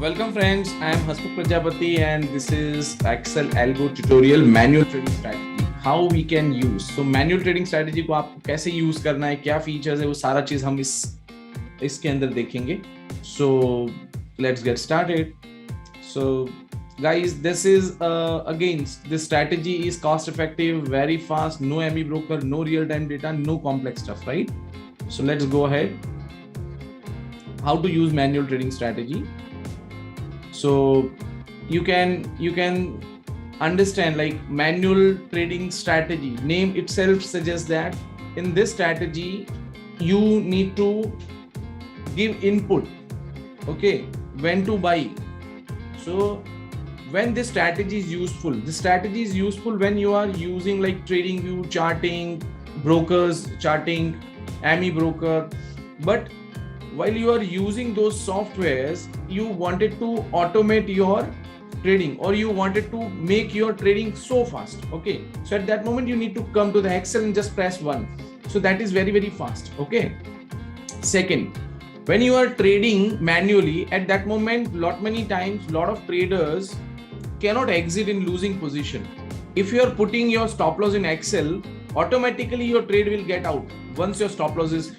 Welcome friends, I am Hasmukh Prajapati and this is Excel Algo tutorial manual trading strategy. How we can use. So manual trading strategy को आपको कैसे use करना है, क्या features है, वो सारा चीज हम इसके अंदर देखेंगे. So let's get started. So guys, this is again this strategy is cost effective, very fast, no ME broker, no real time data, no complex stuff, right? So let's go ahead. How to use manual trading strategy. So you can understand like manual trading strategy. Name itself suggests that in this strategy you need to give input. Okay, when to buy. So when this strategy is useful, this strategy is useful when you are using like TradingView, charting, brokers, charting, ME broker, but while you are using those softwares, you wanted to automate your trading or you wanted to make your trading so fast. Okay, so at that moment you need to come to the Excel and just press 1. So that is very, very fast. Okay. Second, when you are trading manually, at that moment, many times, lot of traders cannot exit in losing position. If you are putting your stop loss in Excel, automatically your trade will get out once your stop loss is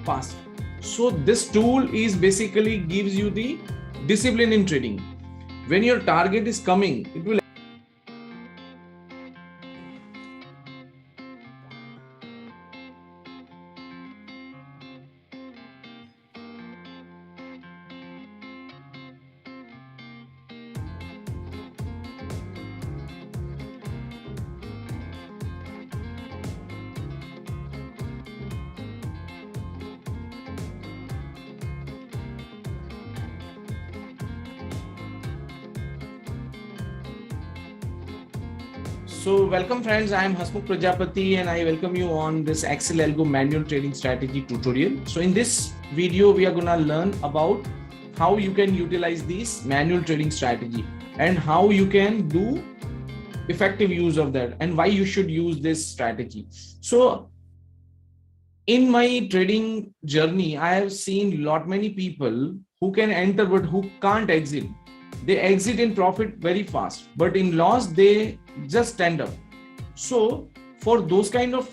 passed. So this tool is basically gives you the discipline in trading. When your target is coming, it will So welcome friends, I am Hasmukh Prajapati and I welcome you on this Excel Algo manual trading strategy tutorial. So in this video, we are going to learn about how you can utilize this manual trading strategy and how you can do effective use of that and why you should use this strategy. So in my trading journey, I have seen many people who can enter but who can't exit. They exit in profit very fast, but in loss, they just stand up. So for those kind of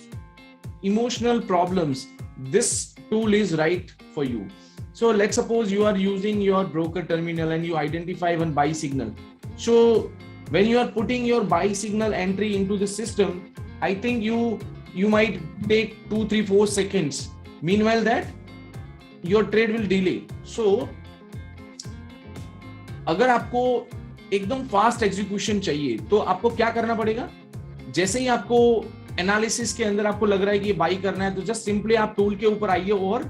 emotional problems, this tool is right for you. So let's suppose you are using your broker terminal and you identify one buy signal. So when you are putting your buy signal entry into the system, I think you might take 2, 3, 4 seconds. Meanwhile that your trade will delay. So अगर आपको एकदम fast execution चाहिए तो आपको क्या करना पड़ेगा. जैसे ही आपको एनालिसिस के अंदर आपको लग रहा है कि ये बाई करना है तो जस्ट सिंपली आप टूल के ऊपर आइए और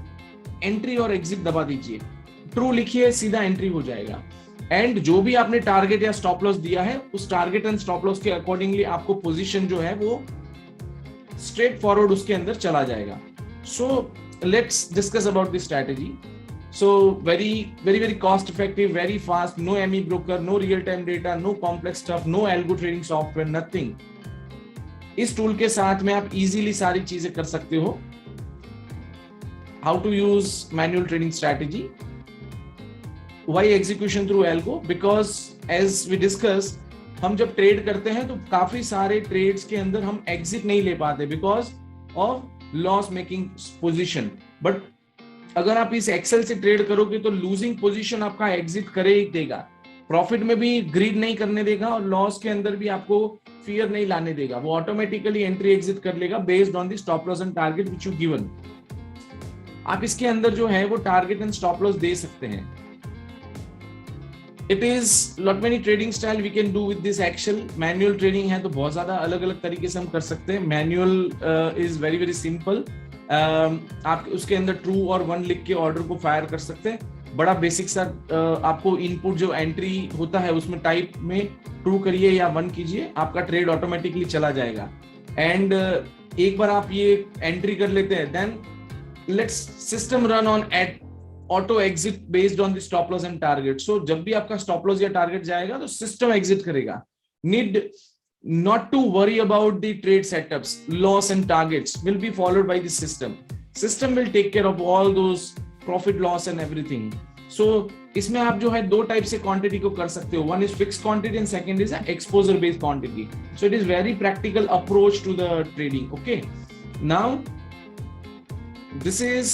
एंट्री और एग्जिट दबा दीजिए. ट्रू लिखिए, सीधा एंट्री हो जाएगा. एंड जो भी आपने टारगेट या स्टॉप लॉस दिया है उस टारगेट एंड स्टॉप लॉस के अकॉर्डिंगली आपको पोजीशन जो है वो स्ट्रेट फॉरवर्ड उसके अंदर चला जाएगा. So let's discuss about this strategy. So very cost effective, very fast, no ME broker, no real time data, no complex stuff, no algo trading software, nothing. इस tool के साथ में आप इजीली सारी चीजें कर सकते हो. How to use manual trading strategy? Why execution through algo? Because as we discussed, हम जब ट्रेड करते हैं तो काफी सारे ट्रेड्स के अंदर हम एग्जिट नहीं ले पाते because of loss making position. But अगर आप इस एक्सेल से ट्रेड करोगे तो लूजिंग पोजीशन आपका एग्जिट करे ही देगा. प्रॉफिट में भी ग्रीड नहीं करने देगा और लॉस के अंदर भी आपको फियर नहीं लाने देगा. वो ऑटोमेटिकली एंट्री एग्जिट कर लेगा based on the stop loss and target which you given. आप इसके अंदर जो है वो टारगेट एंड स्टॉप लॉस दे सकते हैं. It is lot many trading style we can do with this Excel. Manual trading है तो बहुत ज्यादा अलग अलग तरीके से हम कर सकते हैं. Manual is very very simple. आप उसके अंदर ट्रू और 1 लिख के ऑर्डर को फायर कर सकते हैं. बड़ा बेसिक सा आपको इनपुट जो एंट्री होता है उसमें टाइप में ट्रू करिए या 1 कीजिए, आपका ट्रेड ऑटोमेटिकली चला जाएगा. एंड एक बार आप ये एंट्री कर लेते हैं then let's system run on at auto exit based on the stop loss and target. So जब भी आपका स्टॉप लॉस या टारगेट जाएगा तो सिस्टम एग्जिट करेगा. Need not to worry about the trade setups. Loss and targets will be followed by the system. System will take care of all those profit loss and everything. सो इसमें आप जो है दो type से quantity को कर सकते हो. One is fix quantity and second is exposure based quantity. So it is very practical approach to the trading. Okay, now this is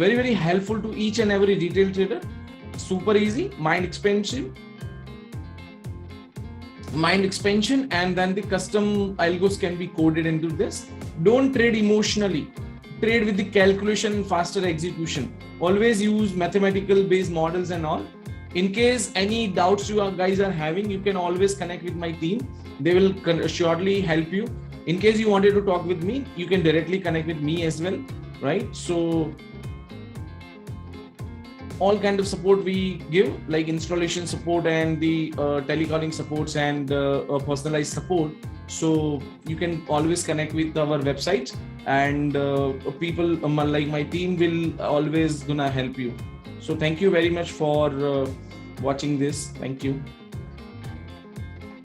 very very helpful to each and every retail trader. Super easy, mind expansion, and then the custom algos can be coded into this. Don't trade emotionally, trade with the calculation and faster execution. Always use mathematical based models and all. In case any doubts you guys are having, you can always connect with my team. They will surely help you. In case you wanted to talk with me, you can directly connect with me as well, right? So all kind of support we give, like installation support and the telecalling supports and personalized support. So you can always connect with our website, and people like my team will always gonna help you. So thank you very much for watching this. Thank you.